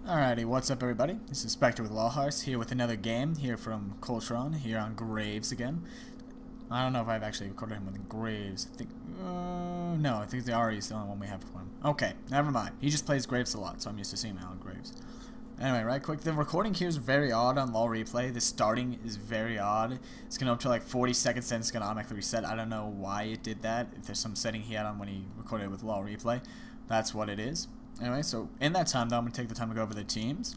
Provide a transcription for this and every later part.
Alrighty, what's up everybody? This is Specter with Lawhorse here with another game here from Coltron here on Graves again. I don't know if I've actually recorded him with Graves. I think, no, I think the RE is the only one we have for him. Okay, never mind. He just plays Graves a lot, so I'm used to seeing him on Graves. Anyway, right quick, the recording here is very odd on Law Replay. The starting is very odd. It's going to up to like 40 seconds, then it's going to automatically reset. I don't know why it did that. If there's some setting he had on when he recorded it with Law Replay, that's what it is. Anyway, so in that time, though, I'm going to take the time to go over the teams.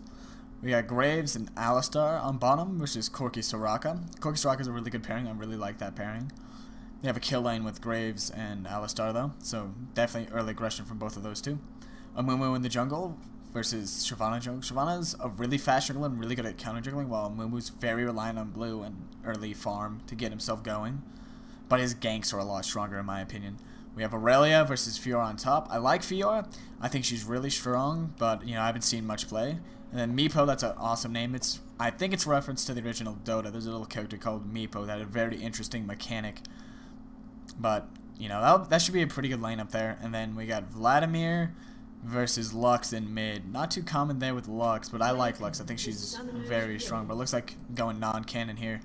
We got Graves and Alistar on bottom versus Corki Soraka. Corki Soraka is a really good pairing. I really like that pairing. They have a kill lane with Graves and Alistar, though, so definitely early aggression from both of those two. Amumu in the jungle versus Shyvana jungle. Shyvana's a really fast jungler and really good at counter juggling, while Amumu's very reliant on blue and early farm to get himself going. But his ganks are a lot stronger, in my opinion. We have Aurelia versus Fiora on top. I like Fiora. I think she's really strong, but I haven't seen much play. And then Meepo, that's an awesome name. I think it's a reference to the original Dota. There's a little character called Meepo that had a very interesting mechanic. But, that should be a pretty good lane up there. And then we got Vladimir versus Lux in mid. Not too common there with Lux, but I like Lux. I think she's very strong. But it looks like going non-canon here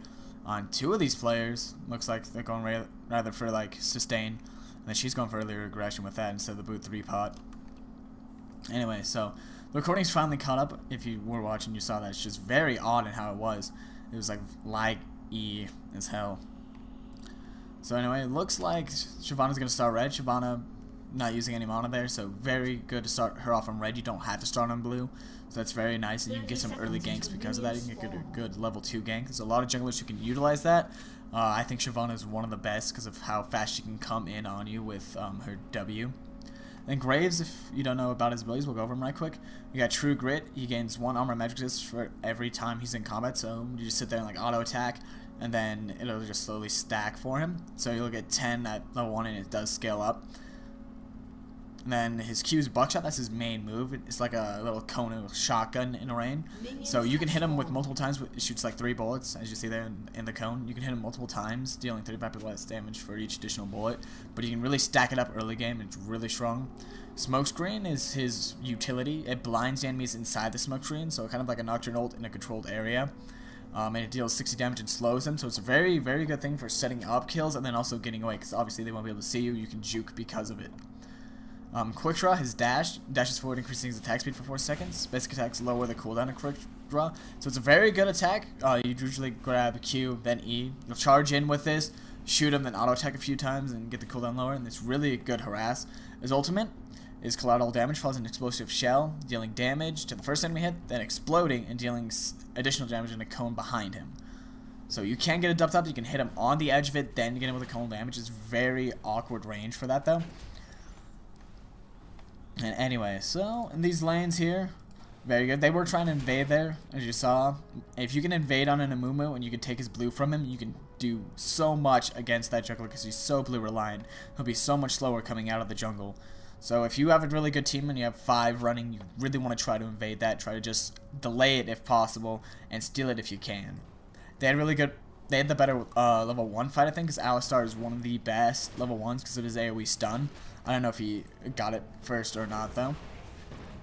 on two of these players. Looks like they're going rather for like sustain. And then she's going for earlier aggression with that instead of the boot 3 pot. Anyway, so the recording's finally caught up. If you were watching, you saw that. It's just very odd in how it was. It was like lag-y as hell. So anyway, it looks like Shyvana's going to start red. Shyvana not using any mana there, so very good to start her off on red. You don't have to start on blue, so that's very nice, and you can get some early ganks because of that. You can get a good level 2 gank. There's a lot of junglers who can utilize that. I think Shyvana is one of the best because of how fast she can come in on you with her W. Then Graves, if you don't know about his abilities, we'll go over him right quick. You got True Grit. He gains 1 armor magic resist for every time he's in combat, so you just sit there and like auto attack, and then it'll just slowly stack for him. So you'll get 10 at level 1, and it does scale up. And then his Q is Buckshot. That's his main move. It's like a little cone of shotgun in a rain. So you can hit him with multiple times. It shoots like 3 bullets, as you see there in the cone. You can hit him multiple times, dealing 35% less damage for each additional bullet. But you can really stack it up early game. It's really strong. Smokescreen is his utility. It blinds the enemies inside the smokescreen, so kind of like a Nocturne ult in a controlled area. And it deals 60 damage and slows them, so it's a very, very good thing for setting up kills and then also getting away, because obviously they won't be able to see you. You can juke because of it. Quick Draw, his dashes forward, increasing his attack speed for 4 seconds. Basic attacks lower the cooldown of Quick Draw. So it's a very good attack. You usually grab Q, then E. You'll charge in with this, shoot him, then auto attack a few times and get the cooldown lower, and it's really a good harass. His ultimate is collateral damage, follows an explosive shell, dealing damage to the first enemy hit, then exploding and dealing additional damage in a cone behind him. So you can get it dumped up, you can hit him on the edge of it, then get him with a cone damage. It's very awkward range for that though. And anyway, so in these lanes here, very good. They were trying to invade there, as you saw. If you can invade on an Amumu and you can take his blue from him, you can do so much against that jungler because he's so blue reliant. He'll be so much slower coming out of the jungle. So if you have a really good team and you have 5 running, you really want to try to invade that. Try to just delay it if possible and steal it if you can. They had the better level 1 fight, I think, because Alistar is one of the best level 1s because of his AoE stun. I don't know if he got it first or not, though.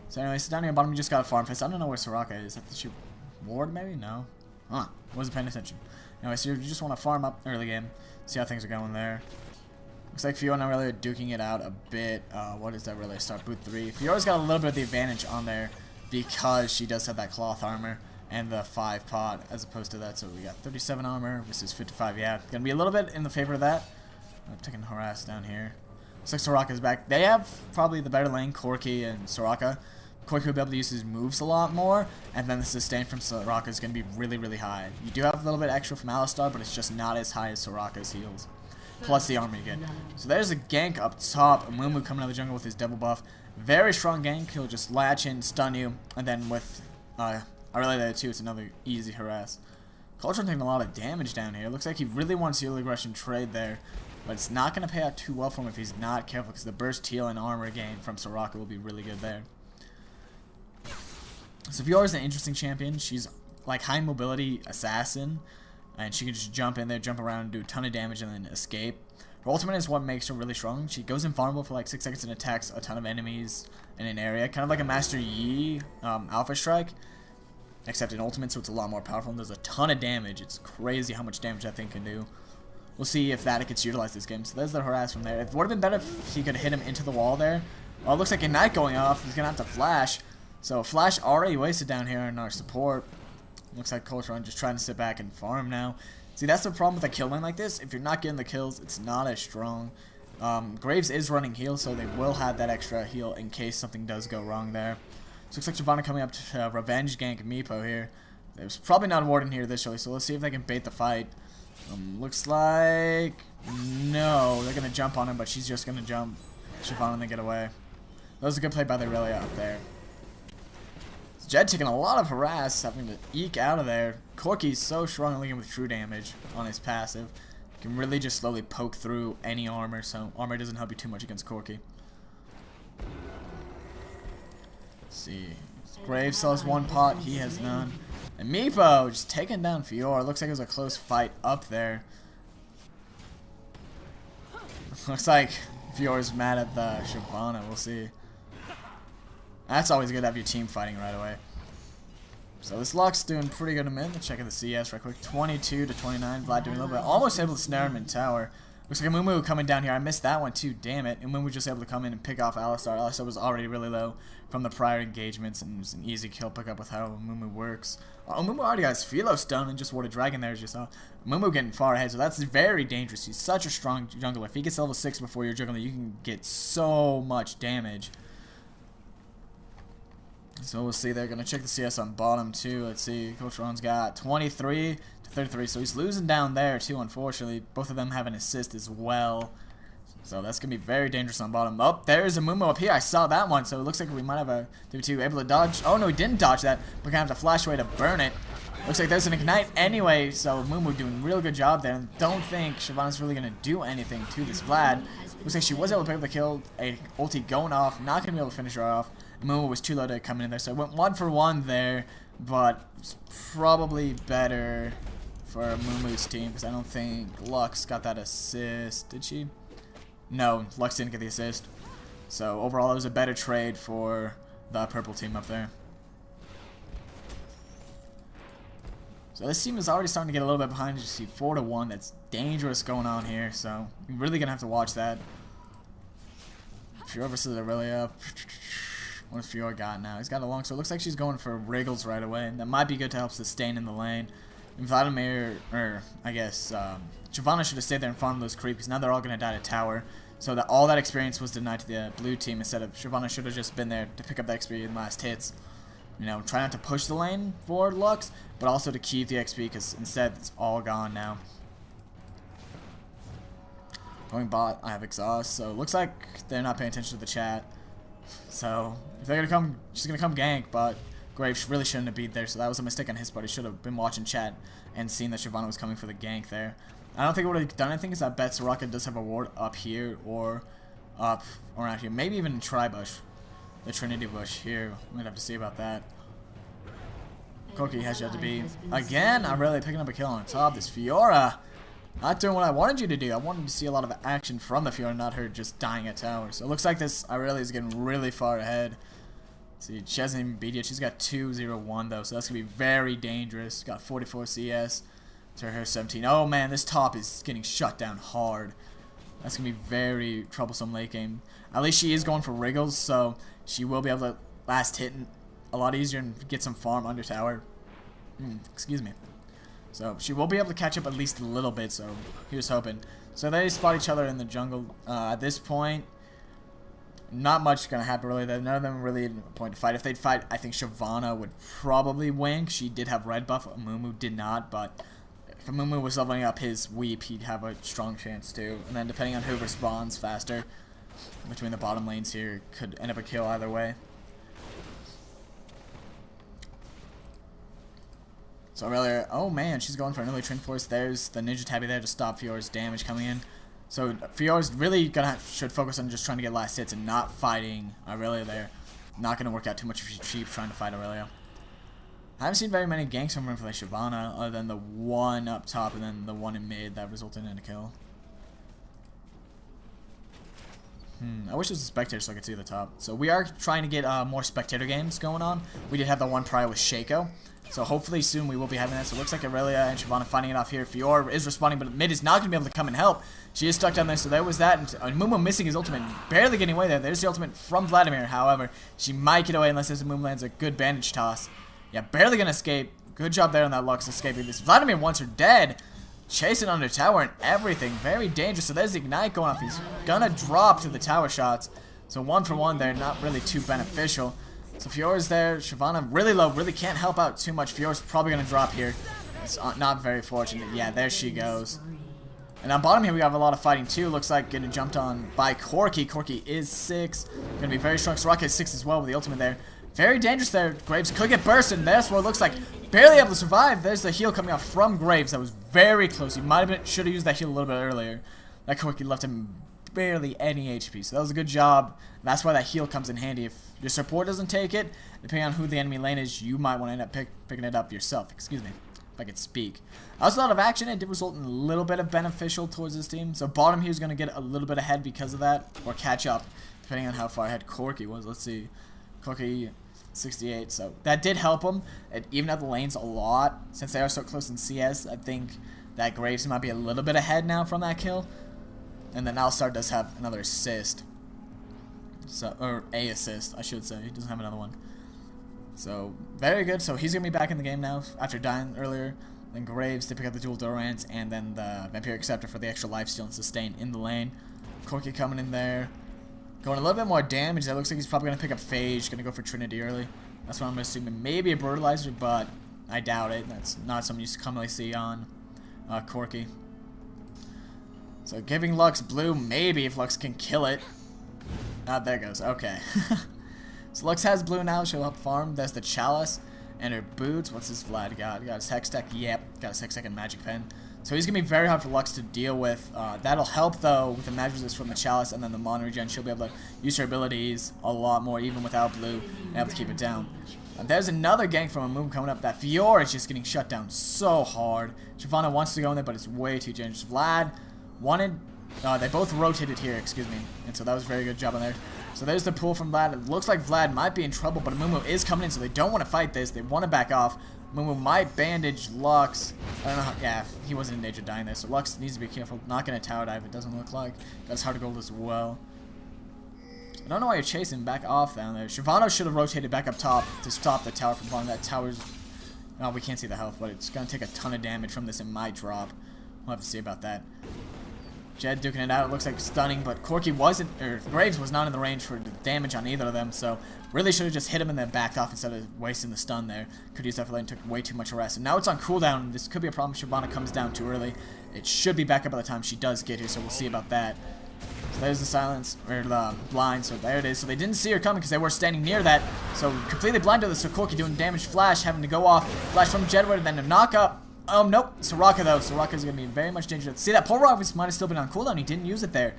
So anyway, so down here bottom, we just got a farm fest. I don't know where Soraka is. Is that the ward, maybe? No. Huh. Wasn't paying attention. Anyway, so you just want to farm up early game. See how things are going there. Looks like Fiora and Aurelia are duking it out a bit. What is that really? Start boot 3. Fiora's got a little bit of the advantage on there because she does have that cloth armor and the 5 pot as opposed to that. So we got 37 armor versus 55. Yeah, gonna be a little bit in the favor of that. I'm taking harass down here. Looks like Soraka's back. They have probably the better lane, Corki and Soraka. Corki will be able to use his moves a lot more, and then the sustain from Soraka is going to be really, really high. You do have a little bit extra from Alistar, but it's just not as high as Soraka's heals. Plus the armor you get. So there's a gank up top. Amumu coming out of the jungle with his double buff. Very strong gank. He'll just latch in, stun you, and then with Aurelia there too, it's another easy harass. Coltron taking a lot of damage down here. Looks like he really wants the early aggression trade there. But it's not going to pay out too well for him if he's not careful, because the burst heal and armor gain from Soraka will be really good there. So Fiora's an interesting champion. She's like high mobility assassin, and she can just jump in there, jump around, do a ton of damage, and then escape. Her ultimate is what makes her really strong. She goes invulnerable for like 6 seconds and attacks a ton of enemies in an area, kind of like a Master Yi Alpha Strike, except in Ultimate, so it's a lot more powerful and does a ton of damage. It's crazy how much damage that thing can do. We'll see if that gets utilized this game. So there's the harass from there. It would have been better if he could hit him into the wall there. Well, it looks like Ignite going off. He's going to have to flash. So flash already wasted down here in our support. Looks like Coltron just trying to sit back and farm now. See, that's the problem with a kill lane like this. If you're not getting the kills, it's not as strong. Graves is running heal, so they will have that extra heal in case something does go wrong there. So looks like Shyvana coming up to revenge gank Meepo here. There's probably not a Warden here this early, so let's see if they can bait the fight. Looks like no, they're gonna jump on him, but she's just gonna jump Shyvana and then get away. That was a good play by the Aurelia up there. Jed taking a lot of harass, having to eke out of there. Corki's so strong linking with true damage on his passive. Can really just slowly poke through any armor, so armor doesn't help you too much against Corki. Let's see. Graves still has one pot, he has none. And Meepo just taking down Fiora. Looks like it was a close fight up there. Looks like Fiora's mad at the Shyvana. We'll see. That's always good to have your team fighting right away. So this Luck's doing pretty good in mid. Let's check out the CS right quick. 22 to 29. Vlad doing a little bit. Almost able to snare him in tower. Looks like Amumu coming down here. I missed that one too. Damn it. Amumu just able to come in and pick off Alistar. Alistar was already really low from the prior engagements, and it was an easy kill pickup with how Amumu works. Amumu already got his Philo stun and just warded Dragon there as you saw. Amumu getting far ahead, so that's very dangerous. He's such a strong jungler. If he gets level 6 before your jungler, you can get so much damage. So we'll see. They're going to check the CS on bottom too. Let's see. Coltron's got 23 to 33. So he's losing down there too, unfortunately. Both of them have an assist as well. So that's going to be very dangerous on bottom. Oh, there's a Mumu up here. I saw that one. So it looks like we might have a DB2 able to dodge. Oh, no, he didn't dodge that. We're going to have to flash away to burn it. Looks like there's an Ignite anyway. So Mumu doing a real good job there. And don't think Shyvana's really going to do anything to this Vlad. Looks like she was able to pick up the kill. A ulti going off. Not going to be able to finish her off. Mumu was too low to come in there, so it went 1 for 1 there, but it's probably better for Mumu's team, because I don't think Lux got that assist, did she? No, Lux didn't get the assist. So overall, it was a better trade for the purple team up there. So this team is already starting to get a little bit behind. You see 4 to 1, that's dangerous going on here, so you're really going to have to watch that. Fiora versus Aurelia. What has Fiora got now? He's got a long sword. Looks like she's going for Wriggles right away. That might be good to help sustain in the lane. And Vladimir, or I guess Shyvana should have stayed there and farmed those creeps, because now they're all going to die to tower. So that all that experience was denied to the blue team instead of Shyvana should have just been there to pick up that XP in last hits. You know, try not to push the lane for Lux, but also to keep the XP, because instead it's all gone now. Going bot, I have exhaust, so it looks like they're not paying attention to the chat. So if they're gonna come, she's gonna come gank, but Graves really shouldn't have beat there, so that was a mistake on his part. He should have been watching chat and seen that Shyvana was coming for the gank there. I don't think it would have done anything, because I bet Soraka does have a ward up here or up around here, maybe even Tri-Bush, the Trinity Bush here. We might have to see about that. Corki has yet to be again. I'm really picking up a kill on top. This Fiora not doing what I wanted you to do. I wanted to see a lot of action from the Fiora, not her just dying at tower. So it looks like this Aurelia is getting really far ahead. Let's see, she hasn't even beat yet. She's got 2-0-1 though, so that's gonna be very dangerous. Got 44 CS to her 17. Oh man, this top is getting shut down hard. That's gonna be very troublesome late game. At least she is going for Wriggles, so she will be able to last hit a lot easier and get some farm under tower. Excuse me. So she will be able to catch up at least a little bit, so here's hoping. So they spot each other in the jungle. At this point, not much is going to happen really. None of them really in a point to fight. If they'd fight, I think Shyvana would probably win. She did have red buff. Amumu did not, but if Amumu was leveling up his weep, he'd have a strong chance too. And then depending on who responds faster between the bottom lanes here, could end up a kill either way. So earlier, oh man, she's going for an early Trin Force. There's the Ninja Tabby there to stop Fiora's damage coming in. So Fiora's really should focus on just trying to get last hits and not fighting Aurelia there. Not going to work out too much if she's cheap trying to fight Aurelia. I haven't seen very many ganks from her for like Shyvana, other than the one up top and then the one in mid that resulted in a kill. I wish it was a Specter so I could see the top. So we are trying to get more Spectator games going on. We did have the one prior with Shaco. So hopefully soon we will be having that. So it looks like Aurelia and Shyvana finding it off here. Fiora is responding, but mid is not going to be able to come and help. She is stuck down there, so there was that. And Mumu missing his ultimate, barely getting away there. There's the ultimate from Vladimir, however. She might get away unless this Mumu lands a good bandage toss. Yeah, barely going to escape. Good job there on that Lux escaping this. Vladimir wants her dead. Chasing under tower and everything. Very dangerous. So there's the Ignite going off. He's gonna drop to the tower shots. So 1 for 1 there. Not really too beneficial. So Fiora's there. Shyvana really low. Really can't help out too much. Fiora's probably gonna drop here. It's not very fortunate. Yeah, there she goes. And on bottom here we have a lot of fighting too. Looks like getting jumped on by Corki. Corki is 6. Gonna be very strong. Soraka is 6 as well with the ultimate there. Very dangerous there. Graves could get bursted, and that's what it looks like. Barely able to survive. There's the heal coming off from Graves. That was very close. He might have should have used that heal a little bit earlier. That Corki left him barely any HP. So that was a good job. That's why that heal comes in handy. If your support doesn't take it, depending on who the enemy lane is, you might want to end up picking it up yourself. Excuse me, if I could speak. That was a lot of action. It did result in a little bit of beneficial towards this team. So bottom here is going to get a little bit ahead because of that, or catch up, depending on how far ahead Corki was. Let's see. Corki 68, so that did help him. It evened out the lanes a lot. Since they are so close in CS, I think that Graves might be a little bit ahead now from that kill. And then Alstar does have another assist. So, or a assist, I should say. He doesn't have another one. So, very good. So he's going to be back in the game now after dying earlier. Then Graves to pick up the dual Durants, and then the Vampiric Scepter for the extra lifesteal and sustain in the lane. Corki coming in there. Going a little bit more damage. That looks like he's probably going to pick up Phage. Going to go for Trinity early. That's what I'm assuming. Maybe a Brutalizer, but I doubt it. That's not something you commonly see on Corki. So giving Lux blue, maybe if Lux can kill it. There it goes. Okay. So Lux has blue now. She'll help farm. There's the Chalice and her boots. What's this Vlad got? Got his Hex Tech. Yep. Got his Hex Tech and Magic Pen. So he's going to be very hard for Lux to deal with. That'll help, though, with the magic resist from the Chalice and then the Mon Regen. She'll be able to use her abilities a lot more, even without blue, and able to keep it down. There's another gank from a move coming up. That Fiora is just getting shut down so hard. Shyvana wants to go in there, but it's way too dangerous. Vlad wanted... they both rotated here, excuse me. And so that was a very good job on there. So there's the pull from Vlad. It looks like Vlad might be in trouble, but Mumu is coming in, so they don't want to fight this. They want to back off. Mumu might bandage Lux. I don't know how, yeah, he wasn't in danger of dying there, so Lux needs to be careful. Not going to tower dive, it doesn't look like. Got his heart of gold as well. I don't know why you're chasing back off down there. Shyvana should have rotated back up top to stop the tower from falling. That tower's... Oh, we can't see the health, but it's going to take a ton of damage from this. It might drop. We'll have to see about that. Jed duking it out. It looks like stunning, but Corki wasn't, or Graves was not in the range for the damage on either of them, so really should have just hit him and then backed off instead of wasting the stun there. Could use that for lane, took way too much rest. And now it's on cooldown. This could be a problem if Shyvana comes down too early. It should be back up by the time she does get here, so we'll see about that. So there's the silence, or the blind, so there it is. So they didn't see her coming because they were standing near that. So completely blind to the Corki doing damage. Flash having to go off. Flash from Jedward and then a knock up. Nope. Soraka, though. Soraka's going to be very much dangerous. See, that Pulverize might have still been on cooldown. He didn't use it there.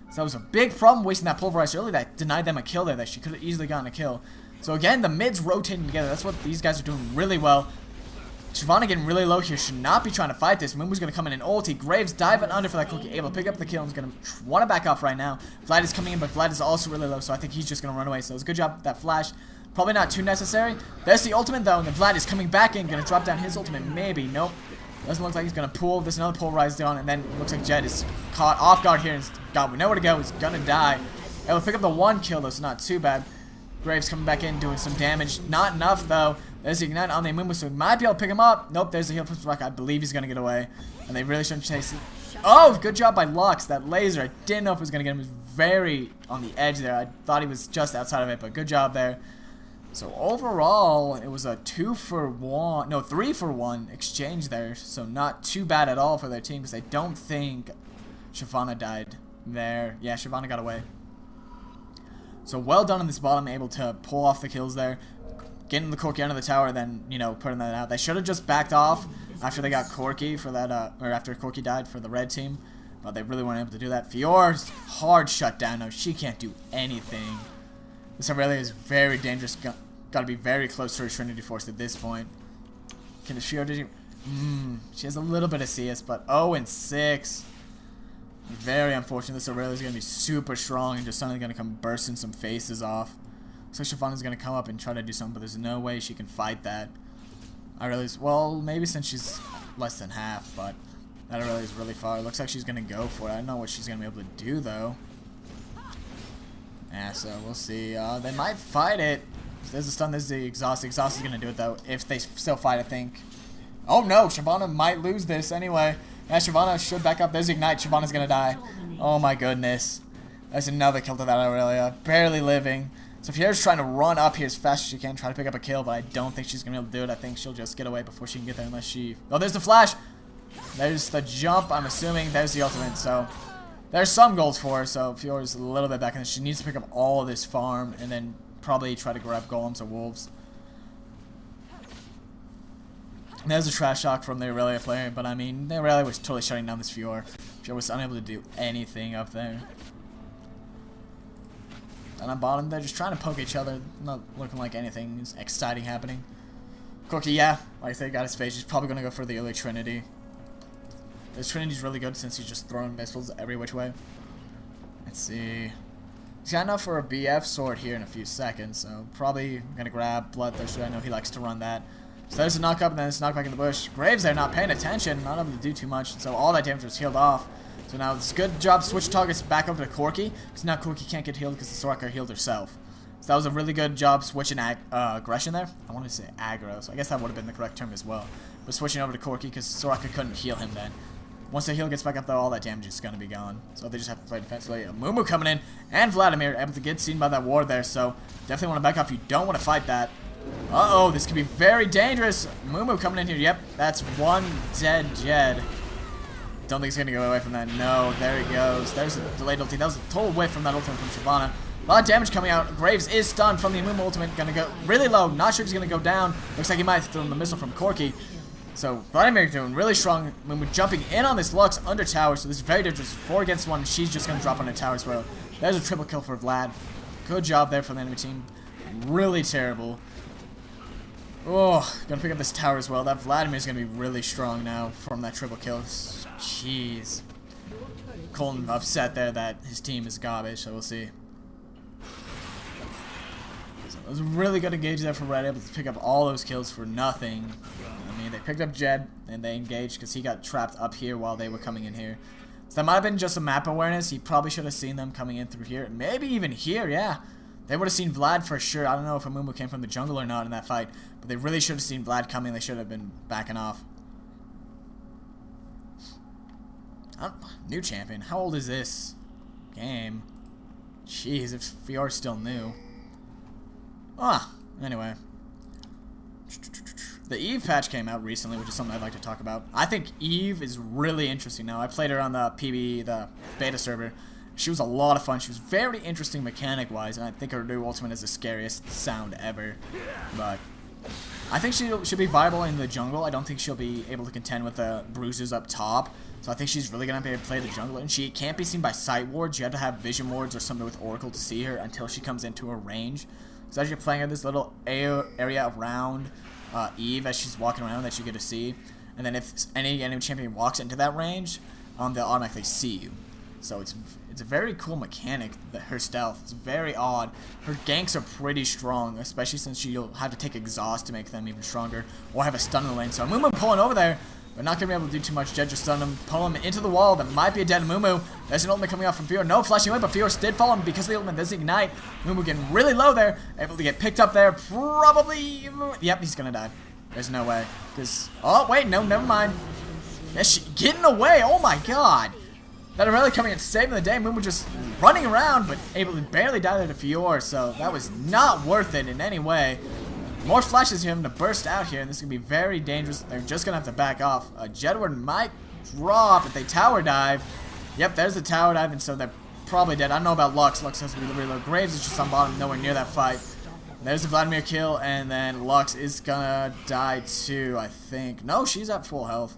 So that was a big problem wasting that Pulverize early. That denied them a kill there. That she could have easily gotten a kill. So again, the mids rotating together. That's what these guys are doing really well. Shyvana getting really low here. Should not be trying to fight this. Mumu's going to come in and ulti. Graves diving under for that Corki. Able to pick up the kill. He's going to want to back off right now. Vlad is coming in, but Vlad is also really low. So I think he's just going to run away. So it was a good job with that flash. Probably not too necessary. There's the ultimate, though. And then Vlad is coming back in. Going to drop down his ultimate. Maybe. Nope. Doesn't look like he's going to pull. There's another Pulverize down, and then looks like Jed is caught off guard here and got nowhere to go. He's going to die. Able to pick up the one kill, though, so not too bad. Graves coming back in, doing some damage. Not enough, though. There's the Ignite on the Mumu, so we might be able to pick him up. Nope, there's the heal from Soraka. I believe he's going to get away, and they really shouldn't chase it. Oh, good job by Lux. That laser, I didn't know if it was going to get him. He was very on the edge there. I thought he was just outside of it, but good job there. So overall, it was a 3 for 1 exchange there. So not too bad at all for their team because I don't think Shyvana died there. Yeah, Shyvana got away. So well done on this bottom, able to pull off the kills there. Getting the Corki under the tower, then, you know, putting that out. They should have just backed off after they got Corki for that, or after Corki died for the red team. But they really weren't able to do that. Fiora's hard shut down now. She can't do anything. This Aurelia is very dangerous. Got to be very close to her Trinity Force at this point. Can the Fiora... she has a little bit of CS, but 0 and 6. Very unfortunate. This Aurelia's going to be super strong and just suddenly going to come bursting some faces off. So Shyvana's going to come up and try to do something, but there's no way she can fight that. Aurelia's, well, maybe since she's less than half, but that Aurelia's really far. It looks like she's going to go for it. I don't know what she's going to be able to do, though. Yeah, so we'll see. They might fight it. There's a stun, there's the exhaust. The exhaust is going to do it, though, if they still fight, I think. Oh, no, Shyvana might lose this anyway. Yeah, Shyvana should back up. There's the ignite. Shyvana's going to die. Oh, my goodness. There's another kill to that Aurelia. Barely living. So Fiora's trying to run up here as fast as she can, try to pick up a kill, but I don't think she's going to be able to do it. I think she'll just get away before she can get there unless she... Oh, there's the flash! There's the jump, I'm assuming. There's the ultimate, so... There's some goals for her, so Fiora's a little bit back in this. She needs to pick up all of this farm and then probably try to grab golems or wolves. And there's a trash talk from the Aurelia player, but I mean, the Aurelia was totally shutting down this Fiora. Fiora was unable to do anything up there. And on bottom, they're just trying to poke each other, not looking like anything is exciting happening. Corki, yeah, like I said, got his face. He's probably going to go for the early Trinity. This Trinity's really good since he's just throwing missiles every which way. Let's see. He's got enough for a BF sword here in a few seconds, so probably going to grab Bloodthirster. I know he likes to run that. So there's a knock up, and then it's knocked back in the bush. Graves there, not paying attention, not able to do too much, so all that damage was healed off. So now it's a good job to switch targets back over to Corki, because now Corki can't get healed because the Soraka healed herself. So that was a really good job switching aggression there. I wanted to say aggro, so I guess that would have been the correct term as well. But switching over to Corki because Soraka couldn't heal him then. Once the heal gets back up though, all that damage is going to be gone. So they just have to play defensively. Mumu coming in, and Vladimir able to get seen by that ward there, so definitely want to back off. You don't want to fight that. Uh-oh, this could be very dangerous. Mumu coming in here. Yep, that's one dead Jed. Don't think he's going to go away from that. No, there he goes. There's a delayed ulti. That was a total whiff from that ultimate from Shyvana. A lot of damage coming out. Graves is stunned from the Mumu ultimate. Going to go really low. Not sure if he's going to go down. Looks like he might have thrown the missile from Corki. So Vladimir doing really strong. Mumu jumping in on this Lux under tower. So this is very dangerous. 4 against 1. She's just going to drop on a tower as well. There's a triple kill for Vlad. Good job there from the enemy team. Really terrible. Oh, gonna pick up this tower as well. That Vladimir's gonna be really strong now from that triple kill. Jeez. Colton upset there that his team is garbage, so we'll see. So it was a really good engage there for Red, able to pick up all those kills for nothing. I mean, they picked up Jed and they engaged because he got trapped up here while they were coming in here. So that might have been just a map awareness. He probably should have seen them coming in through here. Maybe even here, yeah. They would have seen Vlad for sure. I don't know if Amumu came from the jungle or not in that fight, but they really should have seen Vlad coming. They should have been backing off. New champion. How old is this game? Jeez, if Fiora's still new. Anyway. The Eve patch came out recently, which is something I'd like to talk about. I think Eve is really interesting now. I played her on the PB, the beta server. She was a lot of fun. She was very interesting mechanic-wise, and I think her new ultimate is the scariest sound ever. But I think she'll be viable in the jungle. I don't think she'll be able to contend with the bruises up top. So I think she's really going to be able to play the jungle. And she can't be seen by sight wards. You have to have vision wards or something with Oracle to see her until she comes into her range. So as you're playing her, this little area around Eve as she's walking around that you get to see. And then if any enemy champion walks into that range, they'll automatically see you. So it's a very cool mechanic, her stealth. It's very odd. Her ganks are pretty strong, especially since she'll have to take exhaust to make them even stronger, or have a stun in the lane. So Mumu pulling over there, but not going to be able to do too much. Jed just stun him, pull him into the wall. That might be a dead Mumu. There's an ultimate coming out from Fiora. No flashing away, but Fiora did follow him because of the ultimate. There's the ignite. Mumu getting really low there, able to get picked up there. Probably, yep, he's going to die. There's no way. Oh, wait, no, never mind. Yes, getting away. Oh my god. That Aurelia coming and saving the day. Mumu just running around, but able to barely die there to Fiora, so that was not worth it in any way. More flashes for him to burst out here, and this is going to be very dangerous. They're just going to have to back off. Jedward might drop if they tower dive. Yep, there's the tower dive, and so they're probably dead. I don't know about Lux. Lux has to be really low. Graves is just on bottom, nowhere near that fight. There's the Vladimir kill, and then Lux is going to die too, I think. No, she's at full health.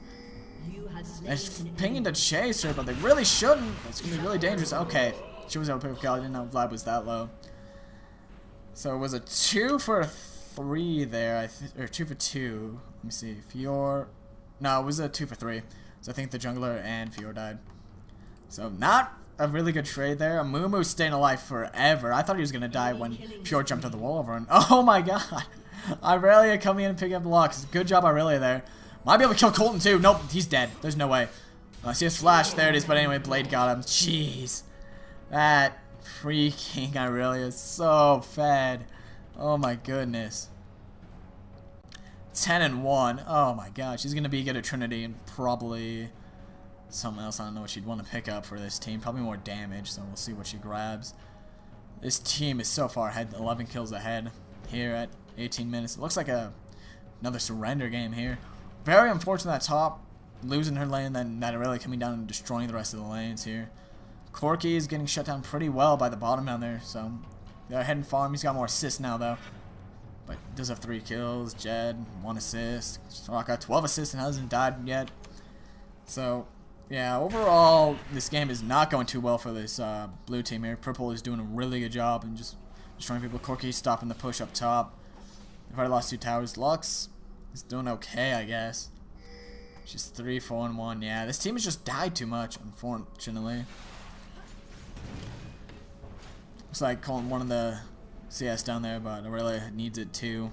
They're pinging to chase her, but they really shouldn't. It's going to be really dangerous. Okay, she was able to pick up kill. I didn't know Vlad was that low. So it was a 2 for 3 there, or 2 for 2. Let me see. Fiora. No, it was a 2 for 3. So I think the jungler and Fiora died. So not a really good trade there. Amumu's staying alive forever. I thought he was going to die when Pure jumped on the wall over him. Oh my god. Irelia coming in and picking up blocks. Good job, Irelia there. Might be able to kill Colton too. Nope, he's dead. There's no way. I see his flash. There it is. But anyway, Blade got him. Jeez. That freaking Irelia is so fed. Oh my goodness. 10-1. Oh my god. She's going to be good at Trinity and probably something else. I don't know what she'd want to pick up for this team. Probably more damage. So we'll see what she grabs. This team is so far ahead. 11 kills ahead here at 18 minutes. It looks like another surrender game here. Very unfortunate that top losing her lane, then that really coming down and destroying the rest of the lanes here. Corky is getting shut down pretty well by the bottom down there, so they're heading farm. He's got more assists now though, but does have 3 kills. Jed 1 assist. Soraka 12 assists and hasn't died yet. So yeah, overall this game is not going too well for this blue team here. Purple is doing a really good job and just destroying people. Corky stopping the push up top. They've already lost 2 towers. Lux is doing okay, I guess. She's 3-4-1. Yeah, this team has just died too much, unfortunately. Looks like calling one of the CS down there, but Aurelia needs it too.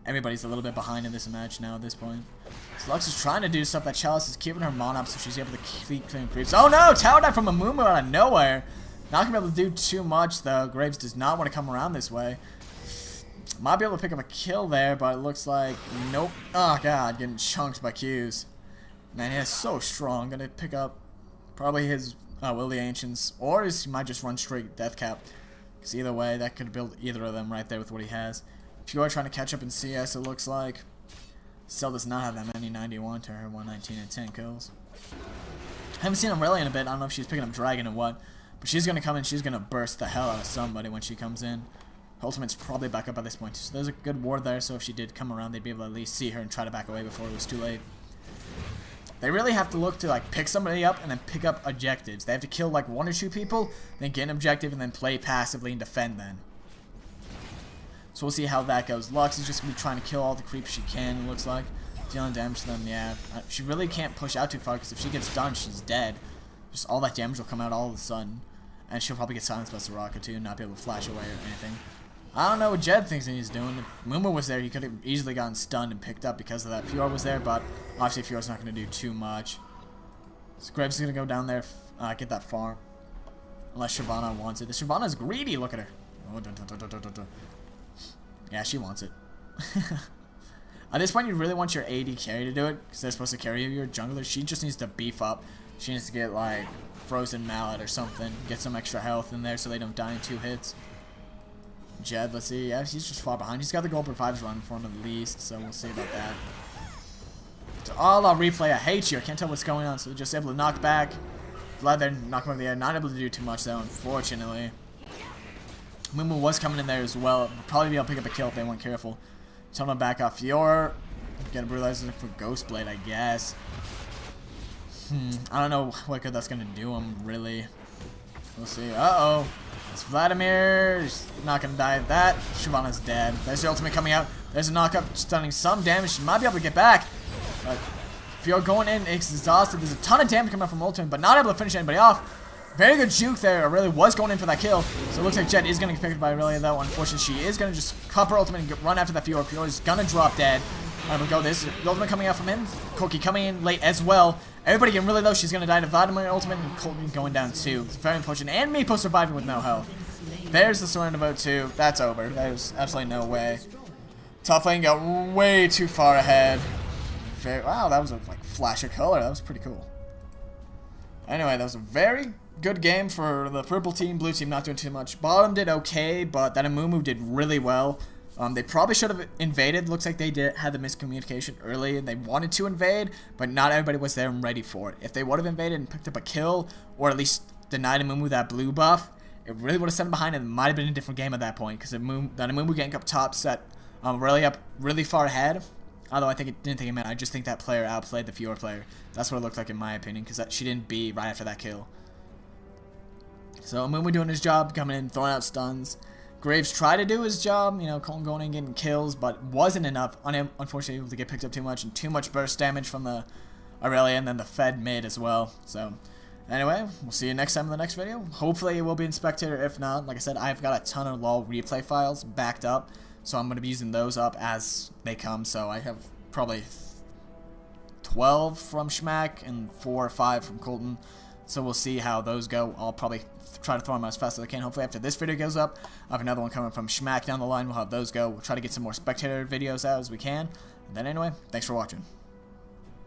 Everybody's a little bit behind in this match now at this point. So Lux is trying to do stuff that Chalice is keeping her mon up so she's able to keep clearing creeps. Oh no! Tower dive from Amumu out of nowhere. Not going to be able to do too much though. Graves does not want to come around this way. Might be able to pick up a kill there, but it looks like nope. Oh god, getting chunked by Q's. Man, he is so strong. Gonna pick up probably his Will of the Ancients, or he might just run straight Death Cap. Because either way, that could build either of them right there with what he has. If you are trying to catch up in CS, it looks like Cell does not have that many. 91 to her 119 and 10 kills. I haven't seen Aurelia in a bit. I don't know if she's picking up Dragon or what, but she's gonna come in. She's gonna burst the hell out of somebody when she comes in. Ultimate's probably back up at this point, so there's a good ward there, so if she did come around, they'd be able to at least see her and try to back away before it was too late. They really have to look to like pick somebody up and then pick up objectives. They have to kill like 1 or 2 people, then get an objective, and then play passively and defend then. So we'll see how that goes. Lux is just going to be trying to kill all the creeps she can, it looks like. Dealing damage to them, yeah. She really can't push out too far, because if she gets stunned, she's dead. Just all that damage will come out all of a sudden. And she'll probably get silenced by Soraka too, and not be able to flash away or anything. I don't know what Jed thinks he's doing. If Mumu was there, he could have easily gotten stunned and picked up because of that. Fiora was there, but obviously Fiora's not going to do too much. So Graves is going to go down there, get that farm. Unless Shyvana wants it. The Shyvana's greedy, look at her. Yeah, she wants it. At this point, you really want your AD carry to do it, because they're supposed to carry your jungler. She just needs to beef up. She needs to get, like, Frozen Mallet or something. Get some extra health in there so they don't die in 2 hits. Jed, let's see. Yeah, he's just far behind. He's got the gold revives running for him at least, so we'll see about that. So, all our replay, I hate you. I can't tell what's going on, so just able to knock back. Vlad there, knock him over the air. Not able to do too much, though, unfortunately. Mumu was coming in there as well. Probably be able to pick up a kill if they weren't careful. Tell him to back off Fiora. Get a brutalizer for Ghost Blade, I guess. I don't know what good that's going to do him, really. We'll see. Uh-oh. It's Vladimir. He's not going to die at that. Shyvana's dead. There's the ultimate coming out. There's a knockup, stunning some damage. She might be able to get back. But Fiora going in, exhausted. There's a ton of damage coming out from ultimate, but not able to finish anybody off. Very good juke there. Aurelia was going in for that kill. So it looks like Jet is going to get picked up by Aurelia, though. Unfortunately, she is going to just cup her ultimate and run after that Fiora. Fiora's going to drop dead. Alright, we go. This the ultimate coming out from him. Corky coming in late as well. Everybody getting really low. She's going to die to Vladimir ultimate, and Colton going down too. It's very unfortunate. And Meepo surviving with no health. There's the surrender vote too. That's over. There's absolutely no way. Top lane got way too far ahead. Wow, that was a like flash of color. That was pretty cool. Anyway, that was a very good game for the purple team. Blue team not doing too much. Bottom did okay, but that Amumu did really well. They probably should have invaded. Looks like they had the miscommunication early and they wanted to invade, but not everybody was there and ready for it. If they would have invaded and picked up a kill, or at least denied Amumu that blue buff, it really would have sent him behind and it might have been a different game at that point, because that Amumu getting up top set really up really far ahead. Although I didn't think it meant. I just think that player outplayed the Fiora player. That's what it looked like in my opinion, because she didn't beat right after that kill. So Amumu doing his job, coming in, throwing out stuns. Graves tried to do his job, you know, Colton going in getting kills, but wasn't enough. Unfortunately, able to get picked up too much, and too much burst damage from the Aurelia, and then the Fed mid as well. So Anyway, we'll see you next time in the next video. Hopefully it will be in Spectator. If not, like I said, I've got a ton of LoL replay files backed up, so I'm going to be using those up as they come. So I have probably 12 from Schmack and 4 or 5 from Colton. So we'll see how those go. I'll probably try to throw them as fast as I can. Hopefully after this video goes up, I have another one coming from Schmack down the line. We'll have those go. We'll try to get some more Spectator videos out as we can. And then anyway, thanks for watching.